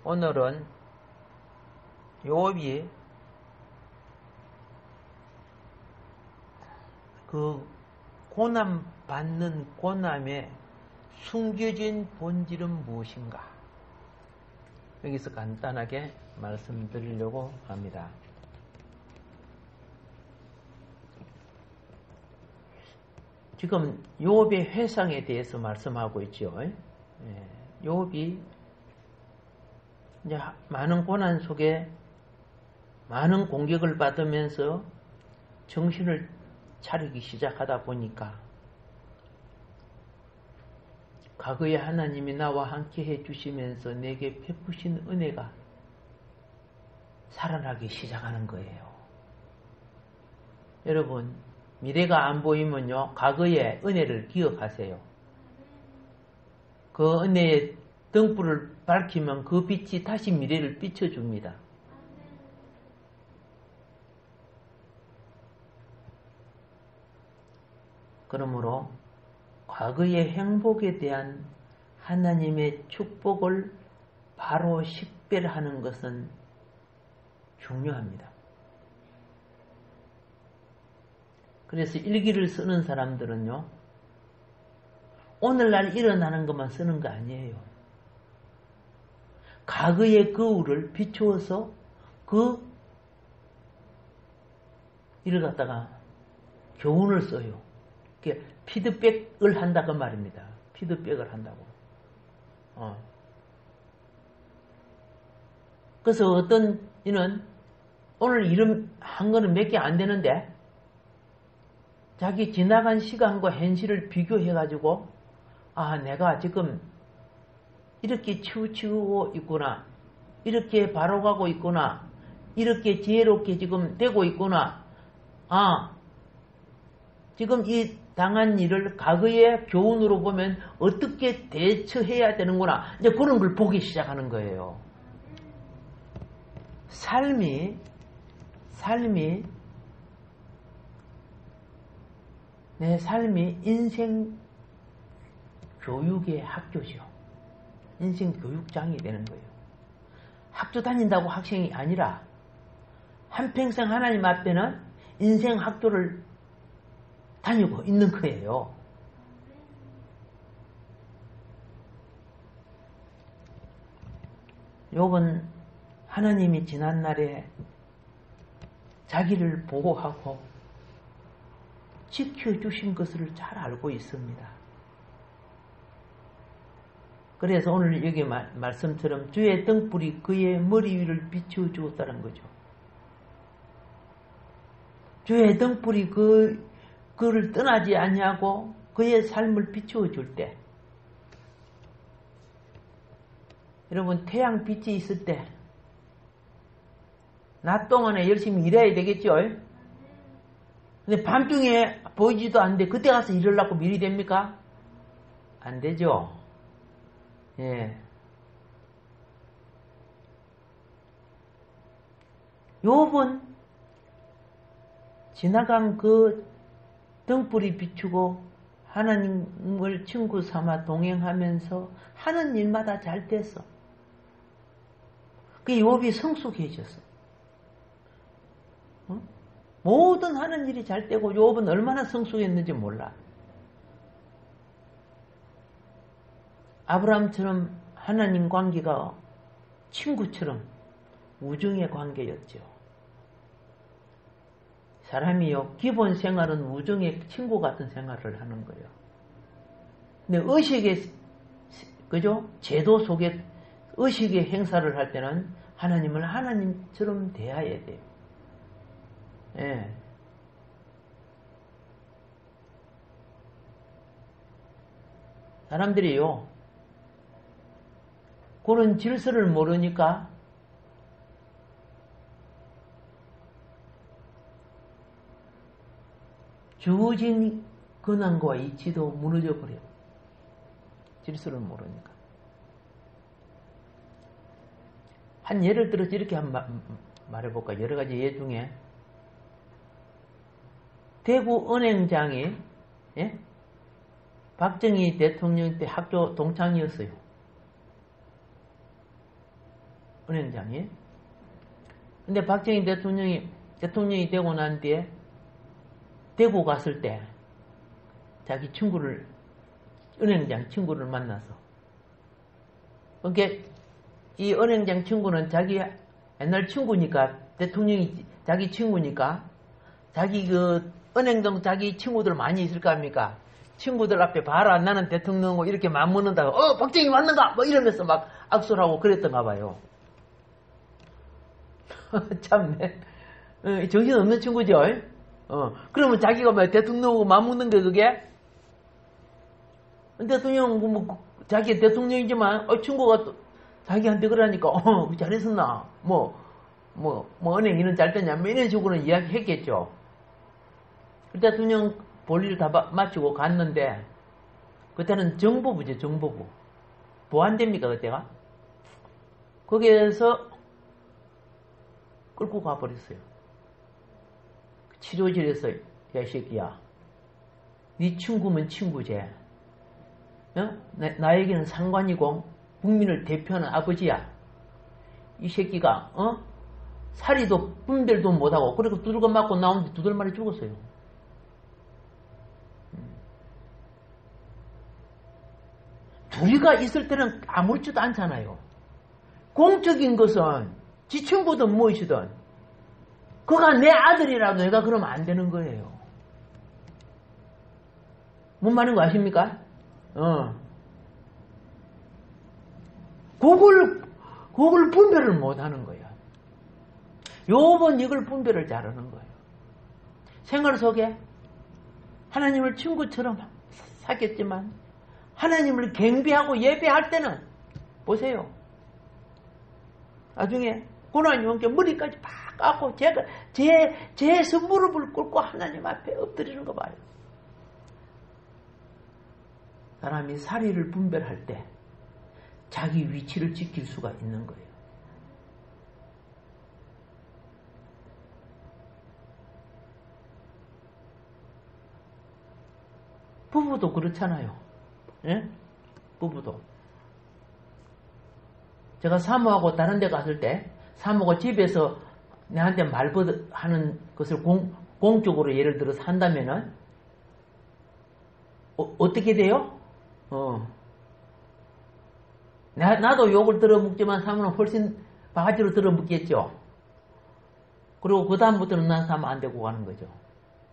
오늘은 욥이 그 고난 받는 고난의 숨겨진 본질은 무엇인가? 여기서 간단하게 말씀드리려고 합니다. 지금 욥의 회상에 대해서 말씀하고 있죠. 욥이 이제 많은 고난 속에 많은 공격을 받으면서 정신을 차리기 시작하다 보니까 과거에 하나님이 나와 함께 해주시면서 내게 베푸신 은혜가 살아나기 시작하는 거예요. 여러분, 미래가 안 보이면요, 과거의 은혜를 기억하세요. 그 은혜의 등불을 밝히면 그 빛이 다시 미래를 비춰줍니다. 그러므로 과거의 행복에 대한 하나님의 축복을 바로 식별하는 것은 중요합니다. 그래서 일기를 쓰는 사람들은요, 오늘날 일어나는 것만 쓰는 거 아니에요. 과거의 거울을 비추어서 그 일을 갖다가 교훈을 써요. 피드백을 한다고 말입니다. 피드백을 한다고. 그래서 어떤 이는 오늘 이름 한 거는 몇 개 안 되는데 자기 지나간 시간과 현실을 비교해가지고 내가 지금 이렇게 치우치고 있구나, 이렇게 바로 가고 있구나, 이렇게 지혜롭게 지금 되고 있구나, 지금 이 당한 일을 과거의 교훈으로 보면 어떻게 대처해야 되는구나, 이제 그런 걸 보기 시작하는 거예요. 삶이 내 삶이 인생 교육의 학교죠. 인생 교육장이 되는 거예요. 학교 다닌다고 학생이 아니라 한평생 하나님 앞에는 인생 학교를 다니고 있는 거예요. 욥은 하나님이 지난날에 자기를 보호하고 지켜주신 것을 잘 알고 있습니다. 그래서 오늘 여기 말씀처럼 주의 등불이 그의 머리 위를 비추어 주었다는 거죠. 주의 등불이 그를 떠나지 아니하고 그의 삶을 비추어 줄 때, 여러분, 태양 빛이 있을 때 낮 동안에 열심히 일해야 되겠죠. 근데 밤중에 보이지도 않는데 그때 가서 일하려고 미리 됩니까? 안 되죠. 욥은 지나간 그 등불이 비추고 하나님을 친구 삼아 동행하면서 하는 일마다 잘 됐어. 그 욥이 성숙해졌어. 모든 하는 일이 잘 되고 욥은 얼마나 성숙했는지 몰라. 아브라함처럼 하나님 관계가 친구처럼 우정의 관계였죠. 사람이요, 기본 생활은 우정의 친구 같은 생활을 하는 거예요. 근데 의식의, 그죠? 제도 속에 의식의 행사를 할 때는 하나님을 하나님처럼 대해야 돼요. 사람들이요, 그런 질서를 모르니까 주어진 근황과 이치도 무너져 버려요. 질서를 모르니까. 한 예를 들어서 이렇게 한번 말해볼까. 여러 가지 예 중에 대구 은행장이 박정희 대통령 때 학교 동창이었어요. 은행장이. 근데 박정희 대통령이 되고 난 뒤에 대구 갔을 때 자기 친구를, 은행장 친구를 만나서, 그러니까 이 은행장 친구는 자기 옛날 친구니까, 대통령이 자기 친구니까 자기 그 은행동 자기 친구들 많이 있을 거 아닙니까? 친구들 앞에 봐라, 나는 대통령이고 이렇게 맞먹는다고, 박정희 맞는다! 뭐 이러면서 막 악수를 하고 그랬던가 봐요. 참네. 정신없는 친구죠. 그러면 자기가 뭐 대통령하고 맞먹는 게 그게? 대통령, 뭐, 자기 대통령이지만, 친구가 또 자기한테 그러니까, 잘했었나? 은행 일은 잘 됐냐? 뭐 이런 식으로는 이야기 했겠죠. 대통령 볼일 다 마치고 갔는데, 그때는 정보부죠, 정보부. 보안대입니까, 그때가? 거기에서 끌고 가버렸어요. 치료실에서, 야, 이 새끼야. 네 친구면 친구제. 나에게는 상관이고, 국민을 대표하는 아버지야. 이 새끼가, 사리도 분별도 못하고, 그리고 두들겨 맞고 나오는데 두들 말이 죽었어요. 둘이가 있을 때는 아무렇지도 않잖아요. 공적인 것은 지 친구든 무엇이든 그가 내 아들이라도 내가 그러면 안 되는 거예요. 뭔 말인 거 아십니까? 그걸 분별을 못 하는 거예요. 요번 이걸 분별을 잘하는 거예요. 생활 속에 하나님을 친구처럼 사귀었지만 하나님을 경배하고 예배할 때는 보세요. 나중에 고난이 온 게 머리까지 팍 깎고 제에서 무릎을 꿇고 하나님 앞에 엎드리는 거 봐요. 사람이 사리를 분별할 때 자기 위치를 지킬 수가 있는 거예요. 부부도 그렇잖아요. 예? 부부도. 제가 사모하고 다른 데 갔을 때 사모가 집에서 내한테 말버릇하는 것을 공적으로 예를 들어서 한다면은 어떻게 돼요? 나도 욕을 들어먹지만 사모는 훨씬 바가지로 들어먹겠죠. 그리고 그 다음부터는 난 사모 안 되고 가는 거죠.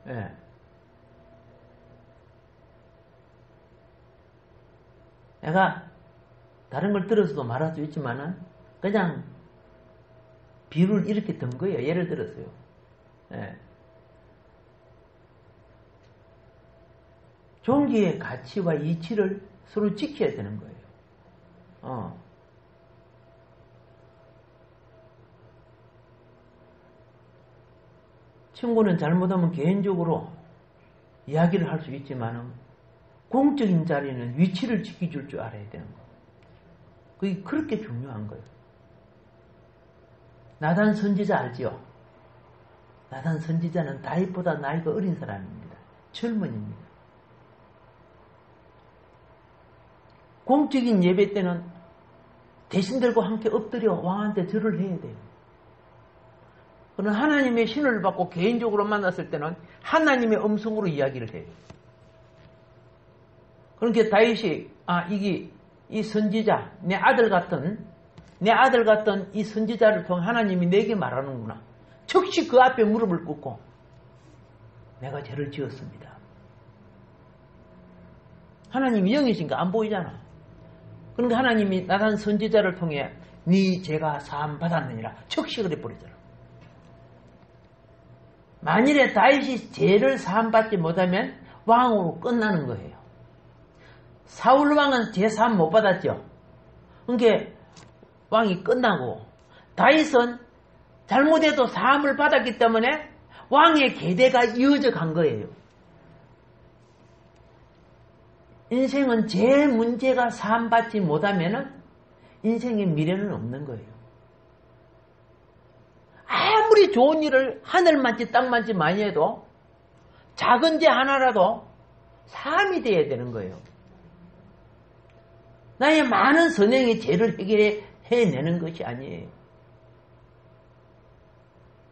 예. 내가 다른 걸 들어서도 말할 수 있지만은 그냥 비유를 이렇게 든 거예요. 예를 들어서요. 예. 종교의 가치와 이치를 서로 지켜야 되는 거예요. 친구는 잘못하면 개인적으로 이야기를 할 수 있지만은 공적인 자리는 위치를 지켜줄 줄 알아야 되는 거예요. 그게 그렇게 중요한 거예요. 나단 선지자 알지요? 나단 선지자는 다윗보다 나이가 어린 사람입니다. 젊은입니다. 공적인 예배 때는 대신들과 함께 엎드려 왕한테 절을 해야 돼요. 그러나 하나님의 신을 받고 개인적으로 만났을 때는 하나님의 음성으로 이야기를 해요. 그러니까 다윗이 이게 이 선지자, 내 아들 같은 이 선지자를 통해 하나님이 내게 말하는구나. 즉시 그 앞에 무릎을 꿇고 내가 죄를 지었습니다. 하나님이 영이신가 안 보이잖아. 그러니까 하나님이 나단 선지자를 통해 네 죄가 사함 받았느니라 즉시 그래 버리잖아. 만일에 다윗이 죄를 사함 받지 못하면 왕으로 끝나는 거예요. 사울 왕은 죄 사함 못 받았죠. 그러니까 왕이 끝나고 다윗은 잘못해도 사함을 받았기 때문에 왕의 계대가 이어져 간 거예요. 인생은 죄 문제가 사함 받지 못하면 인생의 미래는 없는 거예요. 아무리 좋은 일을 하늘만치 땅만치 많이 해도 작은 죄 하나라도 사함이 돼야 되는 거예요. 나의 많은 선행의 죄를 해내는 것이 아니에요.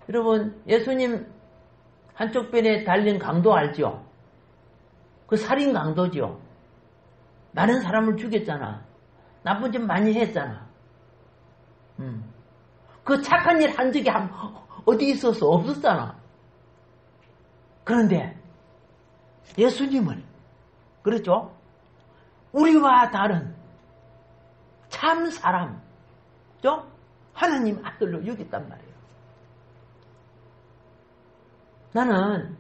여러분, 예수님 한쪽 편에 달린 강도 알죠? 그 살인 강도죠. 많은 사람을 죽였잖아. 나쁜 짓 많이 했잖아. 그 착한 일 한 적이 어디 있었어? 없었잖아. 그런데 예수님은 그렇죠? 우리와 다른 참 사람, 죠? 하나님 아들로 여겼단 말이에요. 나는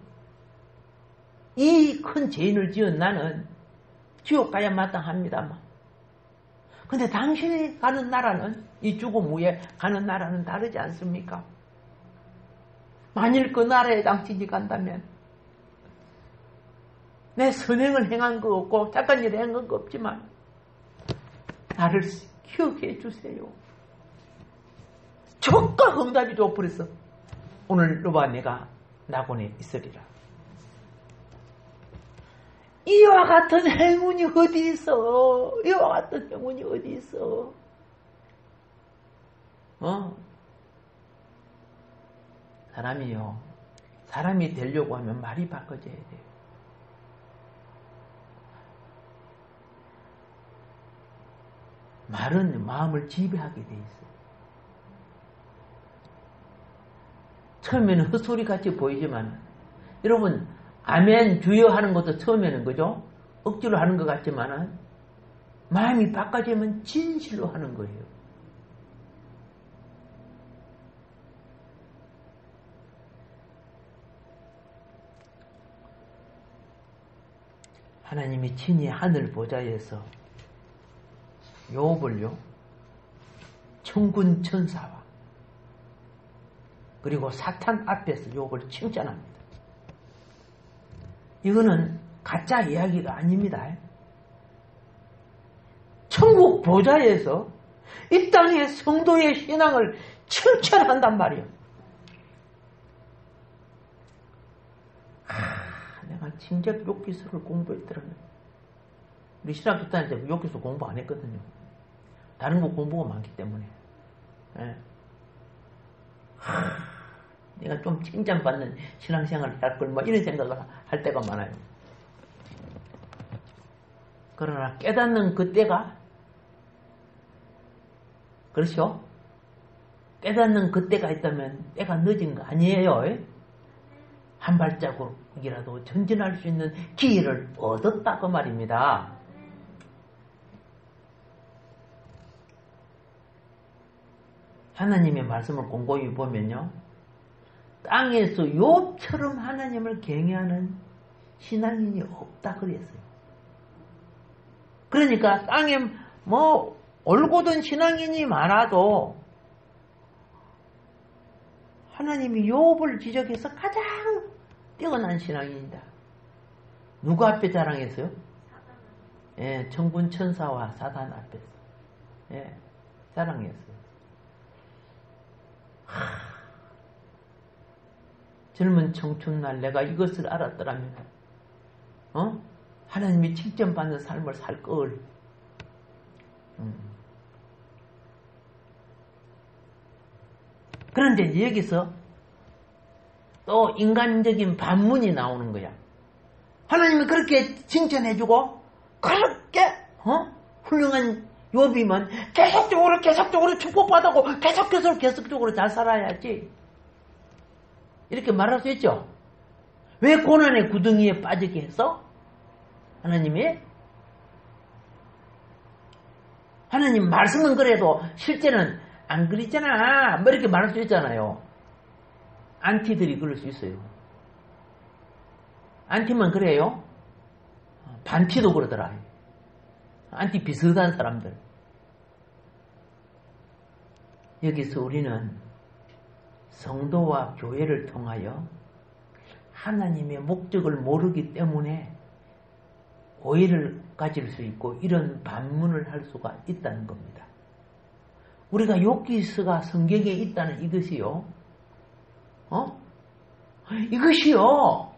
이 큰 죄인을 지은 나는 지옥 가야 마땅합니다만. 근데 당신이 가는 나라는, 이 죽음 후에 가는 나라는 다르지 않습니까? 만일 그 나라에 당신이 간다면 내 선행을 행한 거 없고 착한 일을 행한 거 없지만 나를 기억해 주세요. 적극 응답이 줘버렸어. 오늘 너와 내가 낙원에 있으리라. 이와 같은 행운이 어디 있어? 이와 같은 행운이 어디 있어? 사람이요. 사람이 되려고 하면 말이 바꿔져야 돼요. 말은 마음을 지배하게 돼 있어요. 처음에는 헛소리 같이 보이지만, 여러분, 아멘 주여 하는 것도 처음에는 그죠? 억지로 하는 것 같지만 마음이 바꿔지면 진실로 하는 거예요. 하나님이 친히 하늘 보좌에서 욥을요, 천군 천사와 그리고 사탄 앞에서 욥을 칭찬합니다. 이거는 가짜 이야기가 아닙니다. 천국 보좌에서 이 땅의 성도의 신앙을 칭찬한단 말이에요. 내가 진작 욥기서를 공부했더라면, 우리 신학교 다닐 때 욥기서 공부 안 했거든요. 다른 거 공부가 많기 때문에. 내가 좀 칭찬받는 신앙생활을 할 걸, 이런 생각을 할 때가 많아요. 그러나 깨닫는 그때가, 그렇죠? 깨닫는 그때가 있다면 때가 늦은 거 아니에요. 한 발자국이라도 전진할 수 있는 기회를 얻었다 그 말입니다. 하나님의 말씀을 공고히 보면요, 땅에서 욥처럼 하나님을 경외하는 신앙인이 없다 그랬어요. 그러니까 땅에 올곧은 신앙인이 많아도 하나님이 욥을 지적해서 가장 뛰어난 신앙인이다. 누구 앞에 자랑했어요? 천군 천사와 사단 앞에서 자랑했어요. 젊은 청춘날 내가 이것을 알았더라면 하나님이 칭찬받는 삶을 살 걸. 그런데 여기서 또 인간적인 반문이 나오는 거야. 하나님이 그렇게 칭찬해주고 그렇게 훌륭한 욥이면 계속적으로 축복받고 계속적으로 잘 살아야지. 이렇게 말할 수 있죠. 왜 고난의 구덩이에 빠지게 했어? 하나님 말씀은 그래도 실제는 안 그랬잖아, 이렇게 말할 수 있잖아요. 안티들이 그럴 수 있어요. 안티만 그래요? 반티도 그러더라. 안티 비슷한 사람들. 여기서 우리는 성도와 교회를 통하여 하나님의 목적을 모르기 때문에 오해를 가질 수 있고 이런 반문을 할 수가 있다는 겁니다. 우리가 욥기서가 성경에 있다는 이것이요, 이것이요,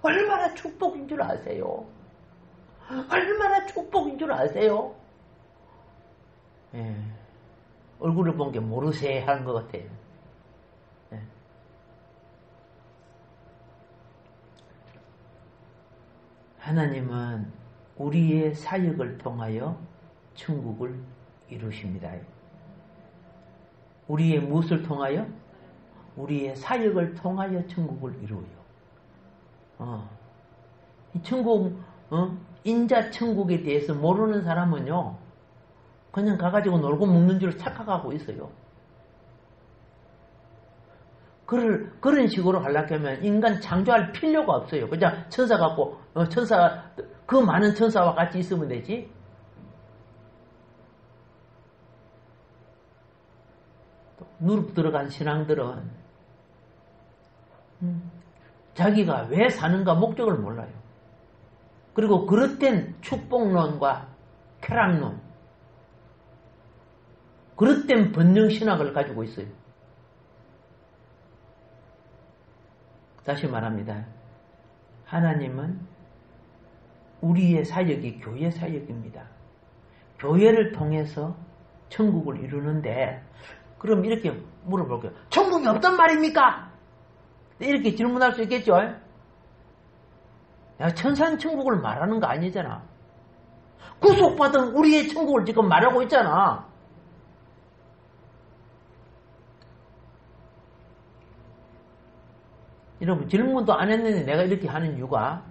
얼마나 축복인 줄 아세요? 얼마나 축복인 줄 아세요? 얼굴을 본 게 모르세 하는 것 같아요. 하나님은 우리의 사역을 통하여 천국을 이루십니다. 우리의 무엇을 통하여? 우리의 사역을 통하여 천국을 이루어요. 이 천국, 인자 천국에 대해서 모르는 사람은요, 그냥 가가지고 놀고 먹는 줄 착각하고 있어요. 그런 식으로 하려고 하면 인간 창조할 필요가 없어요. 그냥 천사 갖고, 그 많은 천사와 같이 있으면 되지. 누룩 들어간 신앙들은 자기가 왜 사는가 목적을 몰라요. 그리고 그릇된 축복론과 쾌락론, 그릇된 번영신학을 가지고 있어요. 다시 말합니다. 하나님은 우리의 사역이 교회 사역입니다. 교회를 통해서 천국을 이루는데, 그럼 이렇게 물어볼게요. 천국이 없단 말입니까? 이렇게 질문할 수 있겠죠? 야, 천상 천국을 말하는 거 아니잖아. 구속받은 우리의 천국을 지금 말하고 있잖아. 여러분, 질문도 안 했는데 내가 이렇게 하는 이유가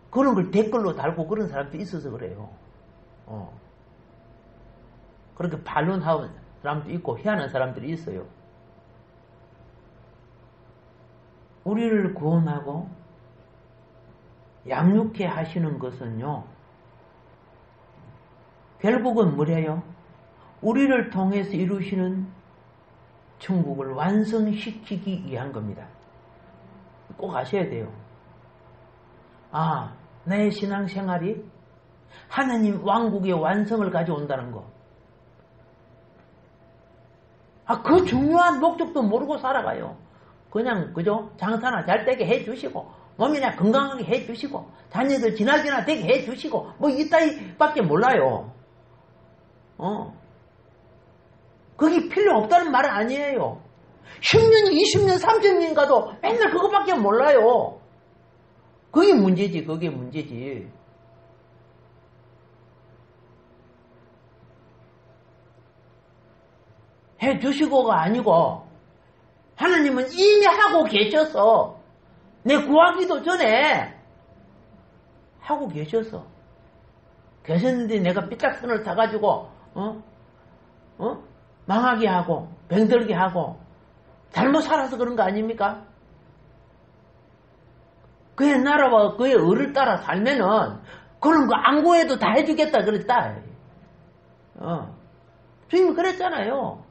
그런 걸 댓글로 달고 그런 사람도 있어서 그래요. 그렇게 반론하는 사람도 있고 희한한 사람들이 있어요. 우리를 구원하고 양육해 하시는 것은요, 결국은 뭐래요? 우리를 통해서 이루시는 천국을 완성시키기 위한 겁니다. 꼭 아셔야 돼요. 아, 내 신앙생활이 하나님 왕국의 완성을 가져온다는 거. 그 중요한 목적도 모르고 살아가요. 그냥, 그죠? 장사나 잘 되게 해주시고, 몸이나 건강하게 해주시고, 자녀들 지나지나 되게 해주시고, 뭐 이따위밖에 몰라요. 그게 필요 없다는 말은 아니에요. 10년, 20년, 30년 가도 맨날 그것밖에 몰라요. 그게 문제지, 그게 문제지. 해주시고가 아니고, 하나님은 이미 하고 계셔서, 내 구하기도 전에 하고 계셔서, 계셨는데 내가 삐딱선을 타가지고, 망하게 하고, 병들게 하고, 잘못 살아서 그런 거 아닙니까? 그의 나라와 그의 의를 따라 살면은, 그런 거 안 구해도 다 해주겠다 그랬다. 주님이 그랬잖아요.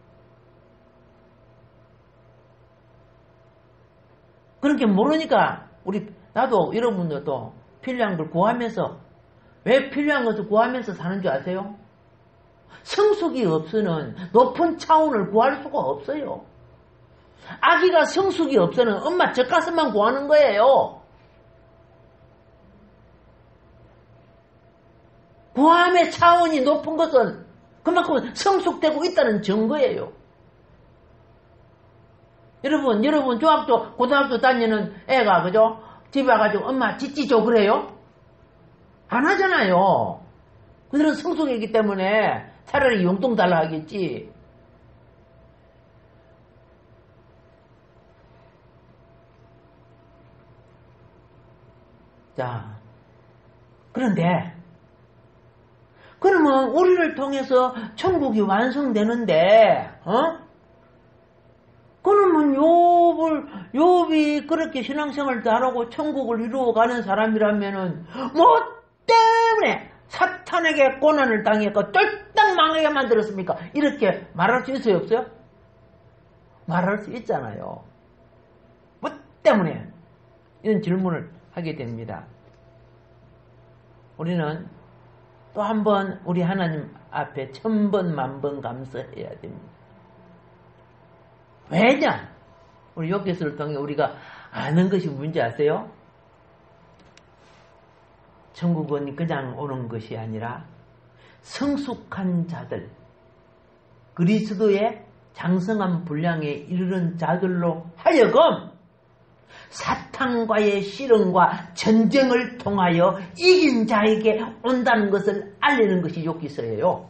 그렇게 모르니까 나도 여러분들도 필요한 걸 구하면서, 왜 필요한 것을 구하면서 사는 줄 아세요? 성숙이 없으면 높은 차원을 구할 수가 없어요. 아기가 성숙이 없으면 엄마 젖가슴만 구하는 거예요. 구함의 차원이 높은 것은 그만큼 성숙되고 있다는 증거예요. 여러분 중학교, 고등학교 다니는 애가, 그죠? 집에 와가지고 엄마 찌찌 줘 그래요? 안 하잖아요. 그들은 성숙이기 때문에 차라리 용돈 달라 하겠지. 자, 그런데, 그러면 우리를 통해서 천국이 완성되는데, 그러면 욥이 그렇게 신앙생활 잘하고 천국을 이루어가는 사람이라면은, 뭐 때문에 사탄에게 고난을 당했고 쫄딱 망하게 만들었습니까? 이렇게 말할 수 있어요, 없어요? 말할 수 있잖아요. 뭐 때문에? 이런 질문을 하게 됩니다. 우리는 또 한 번 우리 하나님 앞에 1000번 만번 감사해야 됩니다. 왜냐? 우리 욥기서를 통해 우리가 아는 것이 뭔지 아세요? 천국은 그냥 오는 것이 아니라 성숙한 자들, 그리스도의 장성한 분량에 이르는 자들로 하여금 사탄과의 씨름과 전쟁을 통하여 이긴 자에게 온다는 것을 알리는 것이 욥기서예요.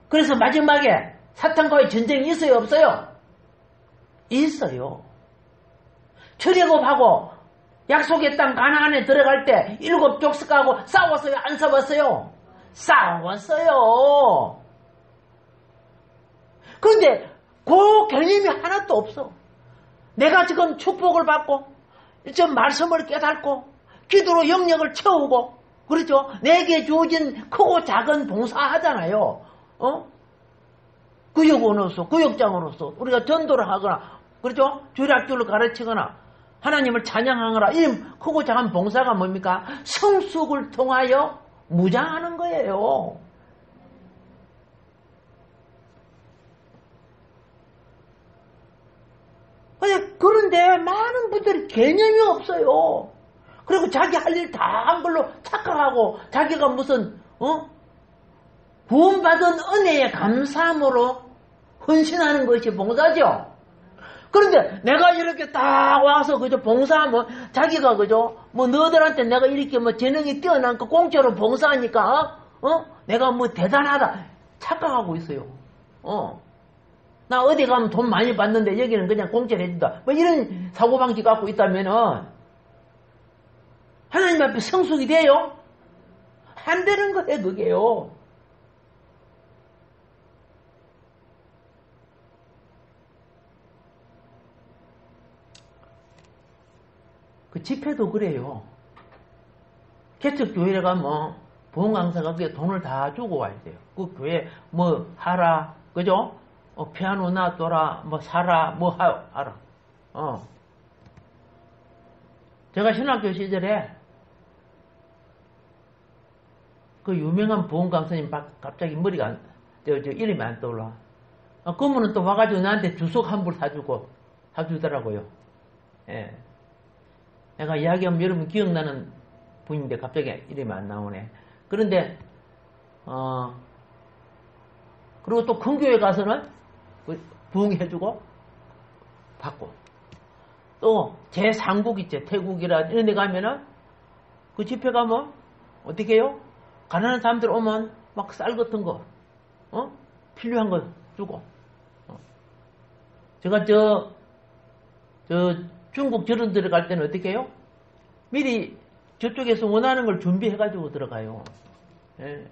그래서 마지막에 사탄과의 전쟁이 있어요, 없어요? 있어요. 출애굽하고 약속의 땅 가나안에 들어갈 때 7 족속하고 싸웠어요, 안 싸웠어요? 싸웠어요. 그런데 그 개념이 하나도 없어. 내가 지금 축복을 받고 좀 말씀을 깨닫고 기도로 영역을 채우고 그렇죠? 내게 주어진 크고 작은 봉사하잖아요. 구역원으로서 구역장으로서 우리가 전도를 하거나 그렇죠? 주일학교를 가르치거나 하나님을 찬양하거나 이 크고 작은 봉사가 뭡니까? 성숙을 통하여 무장하는 거예요. 그런데 많은 분들이 개념이 없어요. 그리고 자기 할 일 다 한 걸로 착각하고 자기가 무슨 구원받은 은혜에 감사함으로 헌신하는 것이 봉사죠. 그런데 내가 이렇게 딱 와서 그저 봉사하면 자기가 그저 뭐 너희들한테 내가 이렇게 뭐 재능이 뛰어난 거 공짜로 봉사하니까 내가 뭐 대단하다 착각하고 있어요. 나 어디 가면 돈 많이 받는데 여기는 그냥 공짜로 해준다. 뭐 이런 사고방식 갖고 있다면은 하나님 앞에 성숙이 돼요? 안 되는 거예요, 그게요. 그 집회도 그래요. 개척교회에 가면 부흥 강사가 그게 돈을 다 주고 와야 돼요. 그 교회 뭐 하라, 그죠? 피아노 놔둬라, 뭐 사라, 뭐 하라. 제가 신학교 시절에 그 유명한 부흥 강사님 갑자기 머리가 이름이 안 떠올라. 그분은 또 와가지고 나한테 주석 한 불 사주더라고요. 예. 내가 이야기하면 여러분 기억나는 분인데 갑자기 이름이 안 나오네. 그런데 그리고 또 큰 교회 가서는 부흥해주고 받고 또 제3국 있죠. 태국이라 이런 데 가면은 그 집회 가면 어떻게 해요? 가난한 사람들 오면 막 쌀 같은 거 필요한 거 주고 제가 저 중국 저런 들어갈 때는 어떻게 해요? 미리 저쪽에서 원하는 걸 준비해가지고 들어가요. 예.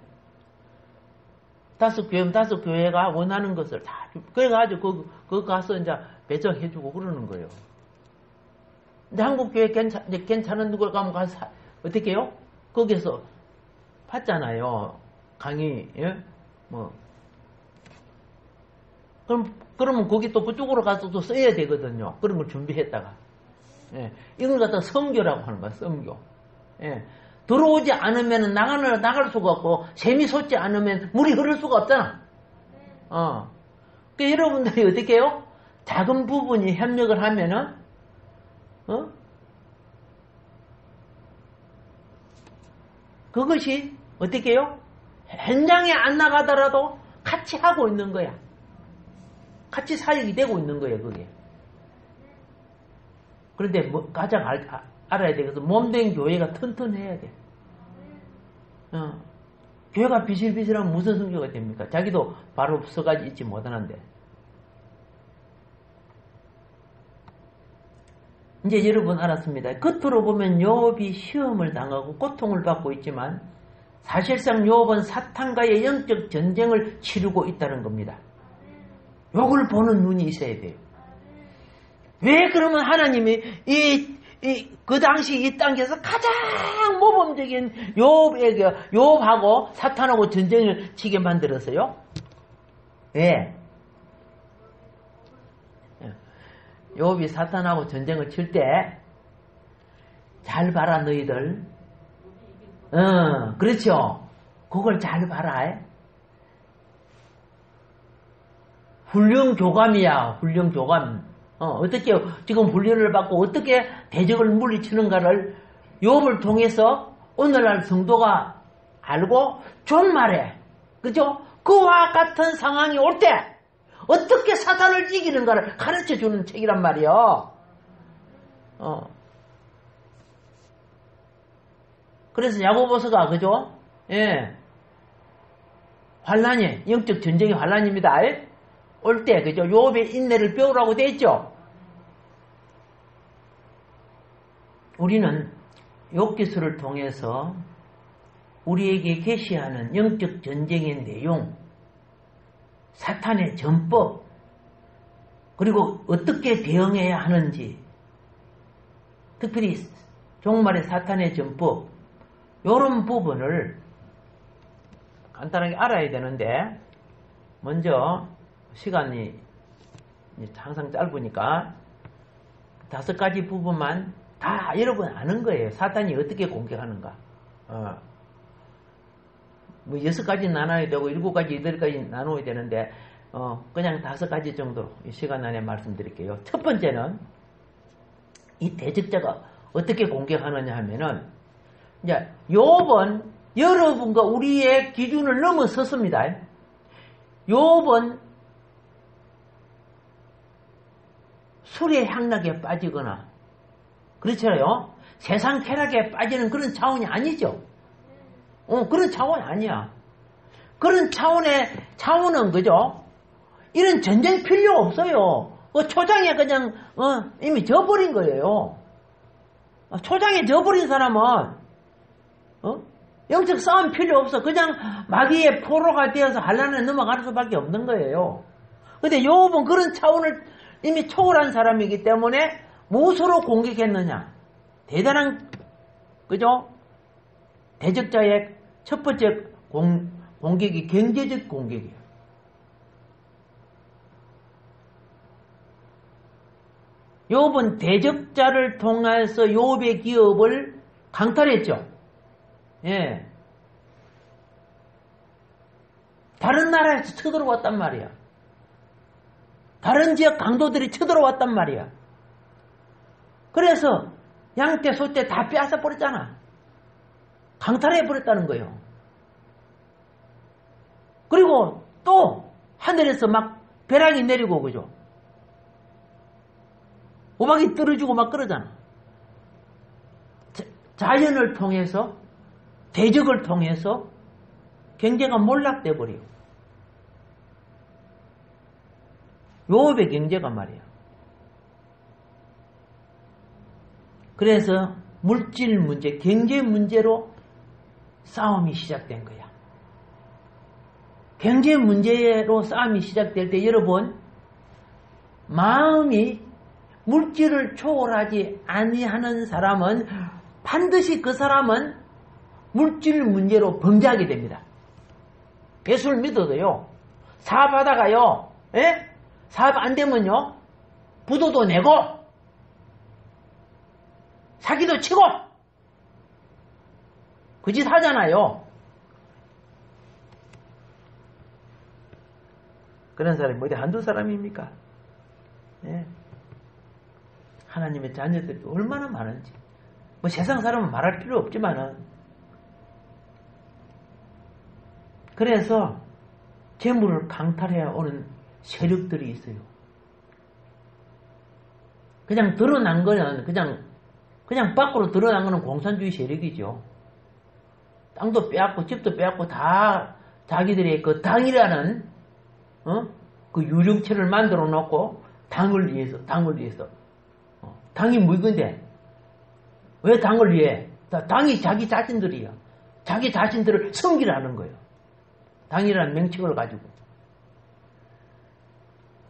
5 교회가 원하는 것을 다, 그래가지고 거기 가서 이제 배정해주고 그러는 거예요. 근데 한국 교회 괜찮은 누굴 가면 가서 어떻게 해요? 거기서 받잖아요. 강의, 예? 뭐. 그러면 거기 또 그쪽으로 가서 또 써야 되거든요. 그런 걸 준비했다가. 예. 이걸 갖다 성교라고 하는 거야, 성교. 예. 들어오지 않으면 나갈 수가 없고, 샘이 솟지 않으면 물이 흐를 수가 없잖아. 그러니까 여러분들이 어떻게 해요? 작은 부분이 협력을 하면은, 그것이 어떻게 해요? 현장에 안 나가더라도 같이 하고 있는 거야. 같이 사역이 되고 있는 거예요, 그게. 그런데 뭐 가장 알아야 되겠어. 몸된 교회가 튼튼해야 돼. 교회가 비실비실하면 무슨 성교가 됩니까? 자기도 바로 서가지 있지 못하는데. 이제 여러분 알았습니다. 겉으로 보면 욥이 시험을 당하고 고통을 받고 있지만 사실상 욥은 사탄과의 영적 전쟁을 치르고 있다는 겁니다. 요걸 보는 눈이 있어야 돼요. 왜 그러면 하나님이 그 당시 이 땅에서 가장 모범적인 욥하고 사탄하고 전쟁을 치게 만들었어요? 왜? 욥이 사탄하고 전쟁을 칠 때 잘 봐라 너희들. 그렇죠. 그걸 잘 봐라. 훈련교감이야. 훈련교감. 어떻게 지금 훈련을 받고 어떻게 대적을 물리치는가를 욥을 통해서 오늘날 성도가 알고 좀 말해. 그죠? 그와 같은 상황이 올 때 어떻게 사탄을 이기는가를 가르쳐 주는 책이란 말이요. 그래서 야고보서가 그죠? 예. 환란이 영적 전쟁의 환란입니다. 올 때 그죠? 욥의 인내를 배우라고 돼 있죠. 우리는 욥기서를 통해서 우리에게 계시하는 영적 전쟁의 내용, 사탄의 전법, 그리고 어떻게 대응해야 하는지, 특별히 종말의 사탄의 전법, 이런 부분을 간단하게 알아야 되는데, 먼저 시간이 항상 짧으니까 5가지 부분만 다 여러분 아는 거예요. 사탄이 어떻게 공격하는가. 뭐 6가지 나눠야 되고 7가지, 8가지 나눠야 되는데 그냥 5가지 정도 이 시간 안에 말씀드릴게요. 첫 번째는 이 대적자가 어떻게 공격하느냐 하면은 이제 욥은 여러분과 우리의 기준을 넘어섰습니다. 욥은 술의 향락에 빠지거나 그렇잖아요. 세상 쾌락에 빠지는 그런 차원이 아니죠. 그런 차원이 아니야. 그런 차원은 그죠? 이런 전쟁 필요 없어요. 초장에 그냥 이미 져버린 거예요. 초장에 져버린 사람은 영적 싸움 필요 없어. 그냥 마귀의 포로가 되어서 환란에 넘어갈 수밖에 없는 거예요. 근데 욥은 그런 차원을 이미 초월한 사람이기 때문에 무엇으로 공격했느냐? 대단한 그죠? 대적자의 첫 번째 공격이 경제적 공격이에요. 욥은 대적자를 통해서 욥의 기업을 강탈했죠. 예. 다른 나라에서 쳐들어왔단 말이야. 다른 지역 강도들이 쳐들어왔단 말이야. 그래서 양떼, 소떼 다 빼앗아 버렸잖아. 강탈해 버렸다는 거예요. 그리고 또 하늘에서 막 벼락이 내리고 그죠. 오막이 떨어지고 막 그러잖아. 자연을 통해서 대적을 통해서 경제가 몰락돼 버려요. 욥의 경제가 말이야. 그래서 물질 문제, 경제 문제로 싸움이 시작된 거야. 경제 문제로 싸움이 시작될 때 여러분 마음이 물질을 초월하지 아니하는 사람은 반드시 그 사람은 물질 문제로 범죄하게 됩니다. 예수를 믿어도요. 사업하다가요. 사업 안 되면요. 부도도 내고 사기도 치고 그 짓 하잖아요. 그런 사람이 어디 한두 사람입니까? 하나님의 자녀들이 얼마나 많은지. 뭐 세상 사람은 말할 필요 없지만은. 그래서 재물을 강탈해 오는 세력들이 있어요. 그냥 드러난 거는 그냥 밖으로 드러난 거는 공산주의 세력이죠. 땅도 빼앗고 집도 빼앗고 다 자기들의 그 당이라는 그 유령체를 만들어 놓고 당을 위해서 당이 무익인데 왜 당을 위해? 당이 자기 자신들이야. 자기 자신들을 섬기라는 거예요. 당이라는 명칭을 가지고.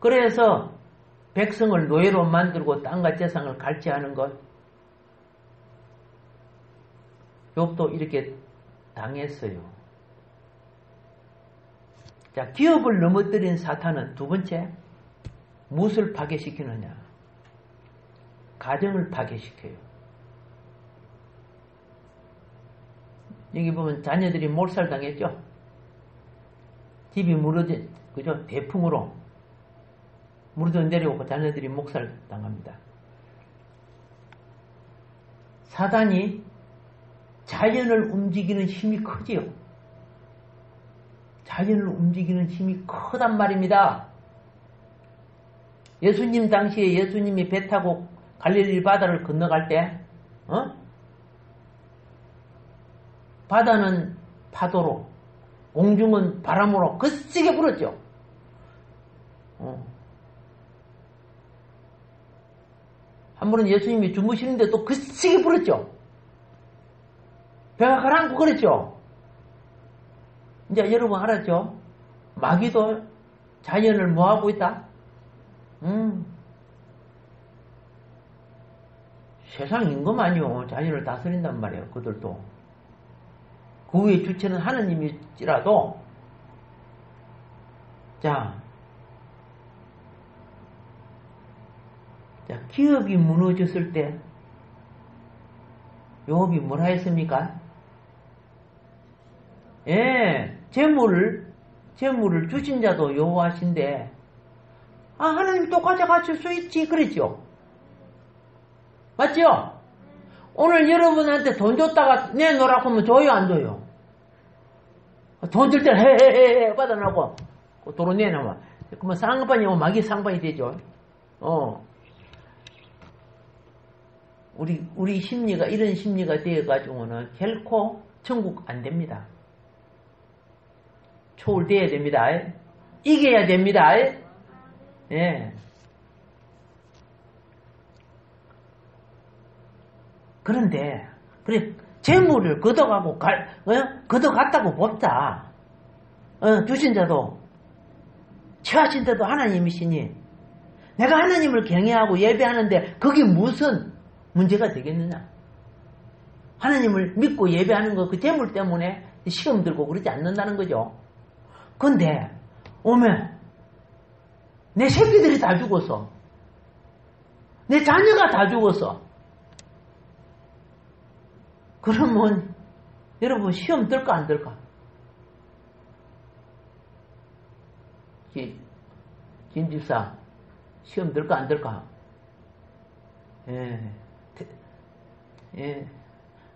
그래서 백성을 노예로 만들고 땅과 재산을 갈취하는 것. 욥도 이렇게 당했어요. 자, 기업을 넘어뜨린 사탄은 두 번째, 무엇을 파괴시키느냐? 가정을 파괴시켜요. 여기 보면 자녀들이 몰살당했죠? 집이 무너진, 그죠? 대풍으로 무너져 내려오고 자녀들이 몰살당합니다. 사단이 자연을 움직이는 힘이 크지요. 자연을 움직이는 힘이 크단 말입니다. 예수님 당시에 예수님이 배 타고 갈릴리 바다를 건너갈 때, 바다는 파도로, 공중은 바람으로 거세게 불었죠. 한 번은 예수님이 주무시는데 또 거세게 불었죠. 배가 가라앉고 그랬죠. 이제 여러분 알았죠? 마귀도 자연을 뭐하고 있다? 세상 임금아니요. 자연을 다스린단 말이에요. 그들도. 그 위에 주체는 하나님일지라도, 자, 기업이 무너졌을 때 욥이 뭐라 했습니까? 예, 재물을 주신 자도 여호와신데, 하나님 또 가져가실 수 있지 그랬죠. 맞죠? 오늘 여러분한테 돈 줬다가 내놓으라고 하면 줘요 안 줘요? 돈 줄 때 헤헤헤 받아놓고 도로 내놔봐. 그러면 상반이 오면 마귀 상반이 되죠. 우리 심리가 이런 심리가 되어가지고는 결코 천국 안 됩니다. 초월돼야 됩니다. 이겨야 됩니다. 예. 그런데 그래 재물을 걷어가고 걷어갔다고 봅다. 주신 자도 취하신 자도 하나님이시니 내가 하나님을 경외하고 예배하는데 그게 무슨 문제가 되겠느냐? 하나님을 믿고 예배하는 거 그 재물 때문에 시험 들고 그러지 않는다는 거죠. 근데 오면 내 새끼들이 다 죽었어. 내 자녀가 다 죽었어. 그러면 여러분 시험 들까 안 들까? 김집사 시험 들까 안 들까? 예.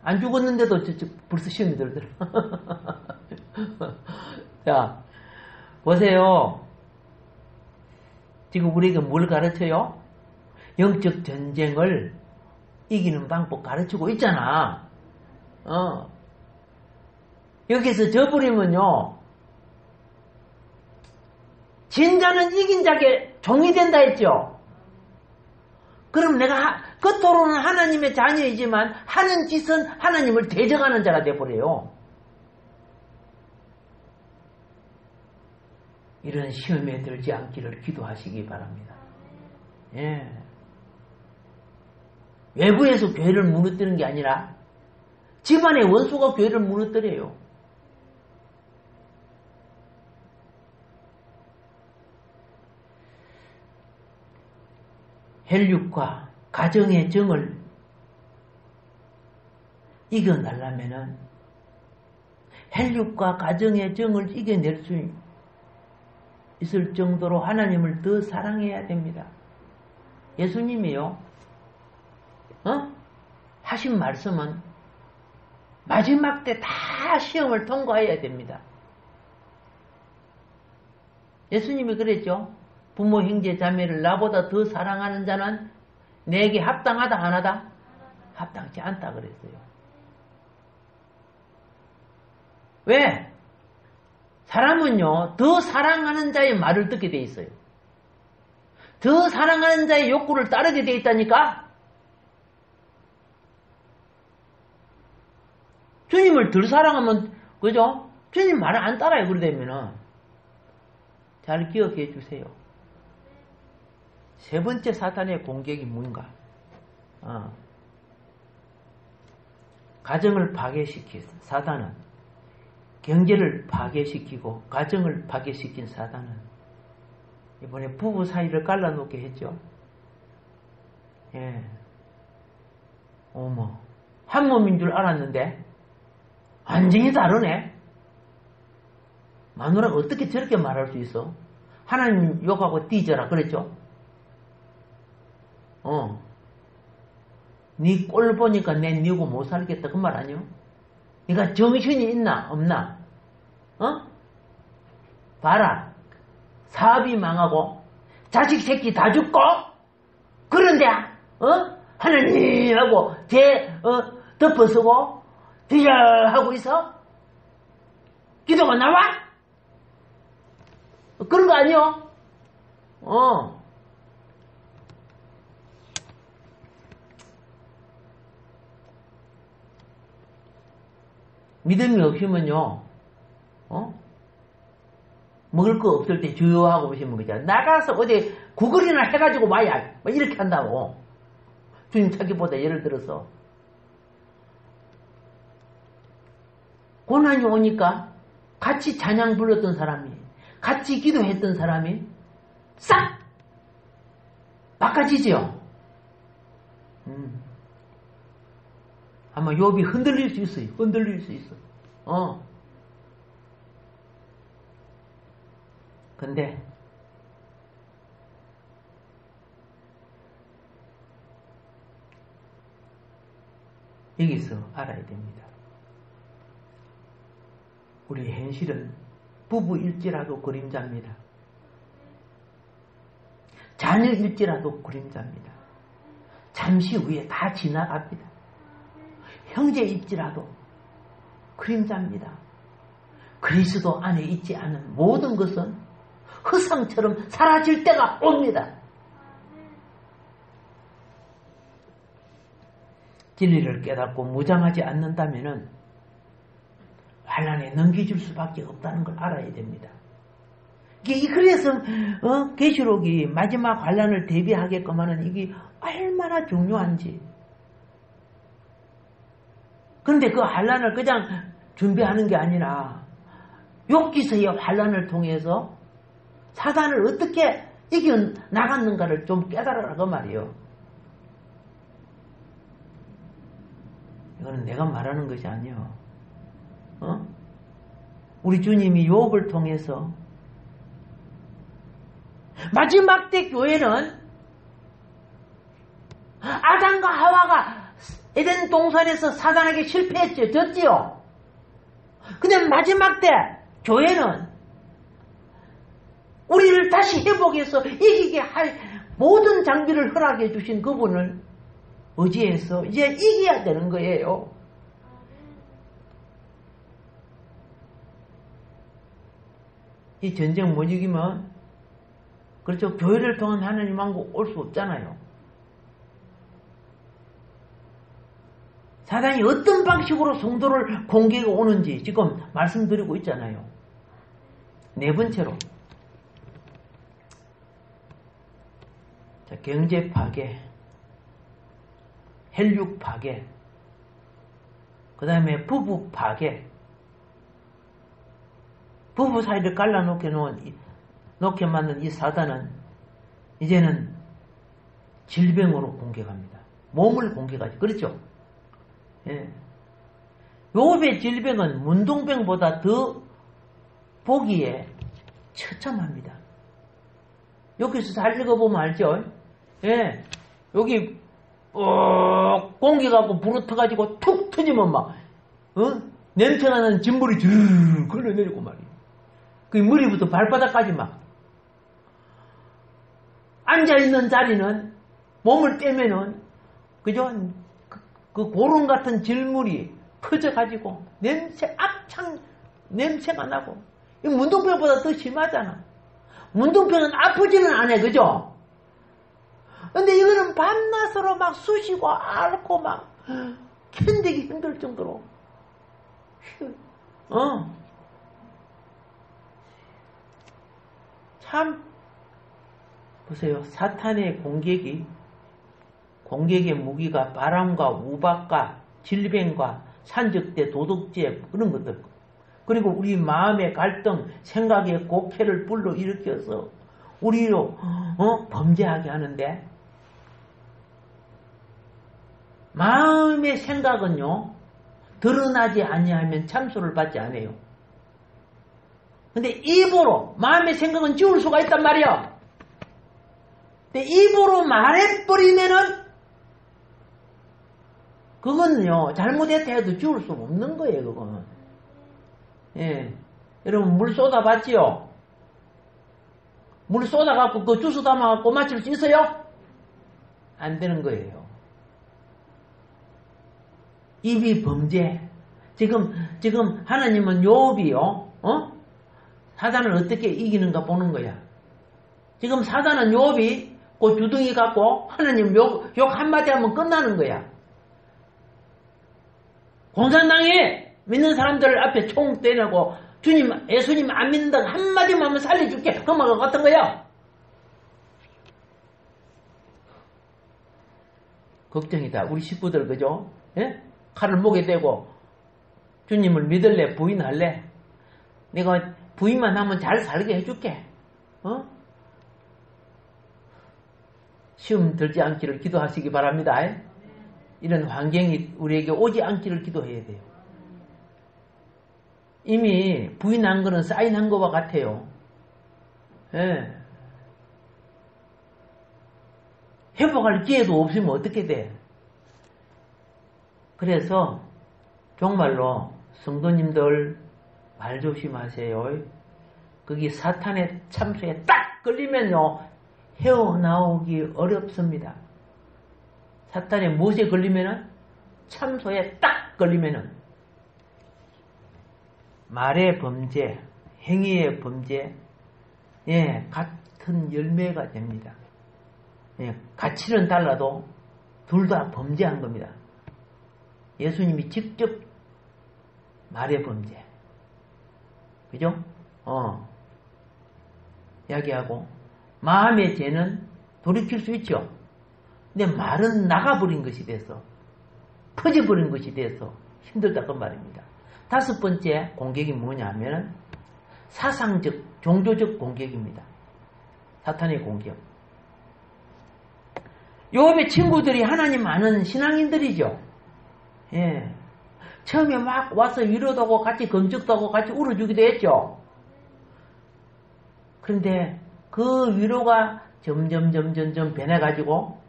안 죽었는데도 벌써 시험이 들더라. 자, 보세요. 지금 우리에게 뭘 가르쳐요? 영적 전쟁을 이기는 방법 가르치고 있잖아. 여기서 져버리면요. 진자는 이긴 자에게 종이 된다 했죠. 그럼 내가 겉으로는 하나님의 자녀이지만 하는 짓은 하나님을 대적하는 자가 되어버려요. 이런 시험에 들지 않기를 기도하시기 바랍니다. 예. 외부에서 교회를 무너뜨리는 게 아니라 집안의 원수가 교회를 무너뜨려요. 혈육과 가정의 정을 이겨내려면은 혈육과 가정의 정을 이겨낼 수 있을 정도로 하나님을 더 사랑해야 됩니다. 예수님이요, 하신 말씀은 마지막 때 다 시험을 통과해야 됩니다. 예수님이 그랬죠. 부모, 형제, 자매를 나보다 더 사랑하는 자는 내게 합당하다 안 하다? 합당치 않다 그랬어요. 왜? 사람은요, 더 사랑하는 자의 말을 듣게 돼 있어요. 더 사랑하는 자의 욕구를 따르게 돼 있다니까? 주님을 덜 사랑하면, 그죠? 주님 말을 안 따라요, 그러다면은. 잘 기억해 주세요. 세 번째 사탄의 공격이 뭔가? 가정을 파괴시킨 사탄은, 경제를 파괴시키고 가정을 파괴시킨 사탄은 이번에 부부 사이를 갈라놓게 했죠. 예. 어머, 한 몸인 줄 알았는데 완전히 다르네. 마누라가 어떻게 저렇게 말할 수 있어? 하나님 욕하고 뒤져라 그랬죠. 네 꼴 보니까 내 니고 못 살겠다 그 말 아니요? 네가 정신이 있나 없나? 봐라. 사업이 망하고 자식 새끼 다 죽고 그런데 하느님하고 덮어쓰고 비절하고 있어? 기도가 나와? 그런 거 아니요? 믿음이 없으면요, 먹을 거 없을 때 주요하고 오시면 그죠. 나가서 어디 구걸이나 해가지고 와야 뭐 이렇게 한다고. 주님 찾기보다 예를 들어서 고난이 오니까 같이 찬양 불렀던 사람이, 같이 기도했던 사람이 싹 바꿔지죠. 아마 욥이 흔들릴 수 있어요. 흔들릴 수 있어. 근데 여기서 알아야 됩니다. 우리 현실은 부부일지라도 그림자입니다. 자녀일지라도 그림자입니다. 잠시 후에 다 지나갑니다. 형제일지라도 그림자입니다. 그리스도 안에 있지 않은 모든 것은 흙상처럼 사라질 때가 옵니다. 진리를 깨닫고 무장하지 않는다면 환난에 넘겨줄 수밖에 없다는 걸 알아야 됩니다. 그래서 계시록이 마지막 환난을 대비하게끔 하는 이게 얼마나 중요한지. 그런데 그 환난을 그냥 준비하는 게 아니라 욥기서의 환난을 통해서 사단을 어떻게 이겨나갔는가를 좀 깨달으라고 말이에요. 이거는 내가 말하는 것이 아니에요. 우리 주님이 욥을 통해서 마지막 때 교회는 아담과 하와가 에덴 동산에서 사단에게 실패했죠. 졌지요. 근데 마지막 때 교회는 우리를 다시 회복해서 이기게 할 모든 장비를 허락해 주신 그분을 의지해서 이제 이겨야 되는 거예요. 이 전쟁 못 이기면 그렇죠. 교회를 통한 하나님하고 올 수 없잖아요. 사단이 어떤 방식으로 성도를 공격해 오는지 지금 말씀드리고 있잖아요. 네 번째로 경제 파괴, 혈육 파괴, 그 다음에 부부 파괴. 부부 사이를 갈라놓게 만든 이 사단은 이제는 질병으로 공격합니다. 몸을 공격하죠. 그렇죠? 예. 욥의 질병은 문둥병보다 더 보기에 처참합니다. 여기서 잘 읽어보면 알죠? 예. 여기 공기가 부르터가지고 툭 터지면 막 냄새가 나는 진물이 줄 흘러내리고 말이에요. 그 머리부터 발바닥까지 막 앉아있는 자리는 몸을 떼면은 그죠? 그 고름 같은 질물이 퍼져가지고 악창 냄새가 나고 이 문둥병보다 더 심하잖아. 문둥병은 아프지는 않아, 그죠? 근데 이거는 밤낮으로 막 쑤시고 앓고 막 견디기 힘들 정도로 참 보세요. 사탄의 공격의 무기가 바람과 우박과 질병과 산적대, 도덕죄 그런 것들. 그리고 우리 마음의 갈등, 생각의 곡해를 불러일으켜서 우리로 범죄하게 하는데 마음의 생각은요 드러나지 아니하면 참소를 받지 않아요. 근데 입으로 마음의 생각은 지울 수가 있단 말이야. 근데 입으로 말해버리면은 그건요 잘못했다 해도 지울 수 없는 거예요. 그거는. 예, 여러분 물 쏟아봤지요? 물 쏟아갖고 그 주스 담아갖고 마실 수 있어요? 안 되는 거예요. 입이 범죄. 지금 하나님은 욥이요, 사단을 어떻게 이기는가 보는 거야. 지금 사단은 욥이 그 주둥이 갖고 하나님 욕 한마디 하면 끝나는 거야. 공산당에 믿는 사람들 앞에 총 때리고 예수님 안 믿는다 한마디만 하면 살려줄게. 그 말 같은 거야. 걱정이다. 우리 식구들 그죠? 예? 칼을 목에 대고 주님을 믿을래? 부인할래? 내가 부인만 하면 잘 살게 해줄게. 시험 들지 않기를 기도하시기 바랍니다. 이런 환경이 우리에게 오지 않기를 기도해야 돼요. 이미 부인한 거는 사인한 것과 같아요. 예. 회복할 기회도 없으면 어떻게 돼? 그래서 정말로 성도님들 말 조심하세요. 거기 사탄의 참수에 딱 걸리면요 헤어나오기 어렵습니다. 사탄의 무엇에 걸리면은 참소에 딱 걸리면은 말의 범죄, 행위의 범죄, 같은 열매가 됩니다. 가치는 달라도 둘 다 범죄한 겁니다. 예수님이 직접 말의 범죄, 그죠? 이야기하고 마음의 죄는 돌이킬 수 있죠. 근데 말은 나가버린 것이 돼서 퍼져버린 것이 돼서 힘들다 그 말입니다. 다섯 번째 공격이 뭐냐면 사상적, 종교적 공격입니다. 사탄의 공격. 욥의 친구들이 하나님 아는 신앙인들이죠. 예. 처음에 막 와서 위로도 하고 같이 건축도 하고 같이 울어주기도 했죠. 그런데 그 위로가 점점 변해가지고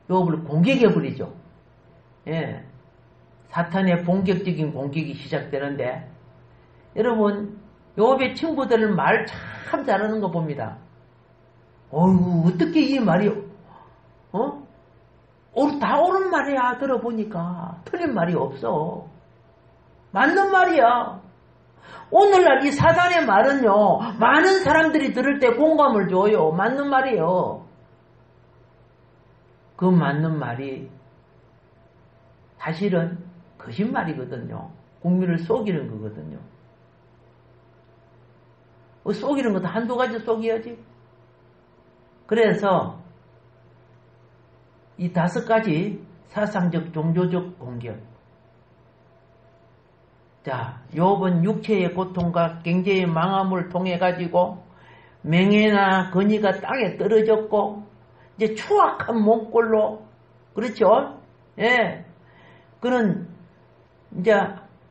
욥을 공격해버리죠. 예. 사탄의 본격적인 공격이 시작되는데 여러분 욥의 친구들은 말 참 잘하는 거 봅니다. 어휴 어떻게 이 말이 다 옳은 말이야. 들어보니까 틀린 말이 없어. 맞는 말이야. 오늘날 이 사단의 말은요 많은 사람들이 들을 때 공감을 줘요. 맞는 말이에요. 그 맞는 말이 사실은 거짓말이거든요. 국민을 속이는 거거든요. 속이는 것도 한두 가지 속여야지. 그래서 이 다섯 가지 사상적, 종교적 공격. 자, 욥은 육체의 고통과 경제의 망함을 통해 가지고 명예나 권위가 땅에 떨어졌고 이제 추악한 몸꼴로 그렇죠? 예. 그는 이제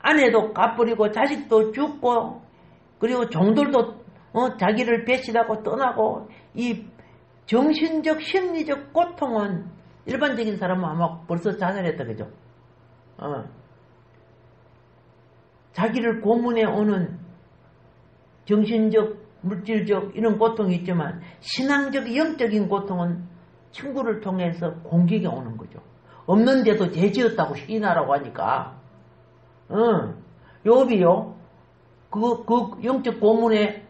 아내도 갚버리고 자식도 죽고 그리고 종들도 자기를 배신하고 떠나고 이 정신적 심리적 고통은 일반적인 사람은 아마 벌써 자살했다 그죠? 자기를 고문해 오는 정신적 물질적 이런 고통이 있지만 신앙적 영적인 고통은 친구를 통해서 공격이 오는 거죠. 없는데도 죄 지었다고 시인하라고 하니까 욥이요 그 영적 고문에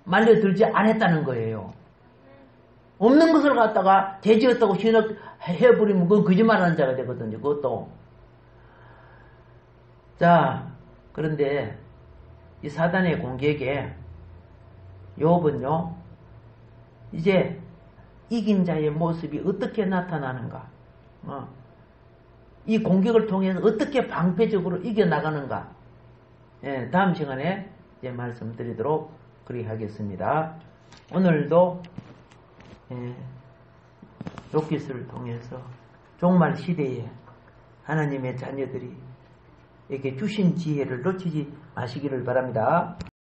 말려들지 않았다는 거예요. 없는 것을 갖다가 죄 지었다고 시인해버리면 그건 거짓말하는 자가 되거든요. 그것도. 자, 그런데 이 사단의 공격에 욥은요 이제 이긴 자의 모습이 어떻게 나타나는가, 이 공격을 통해서 어떻게 방패적으로 이겨나가는가, 다음 시간에 이제 말씀드리도록 그리하겠습니다. 오늘도 욥기서를 통해서 종말 시대에 하나님의 자녀들이 에게 주신 지혜를 놓치지 마시기를 바랍니다.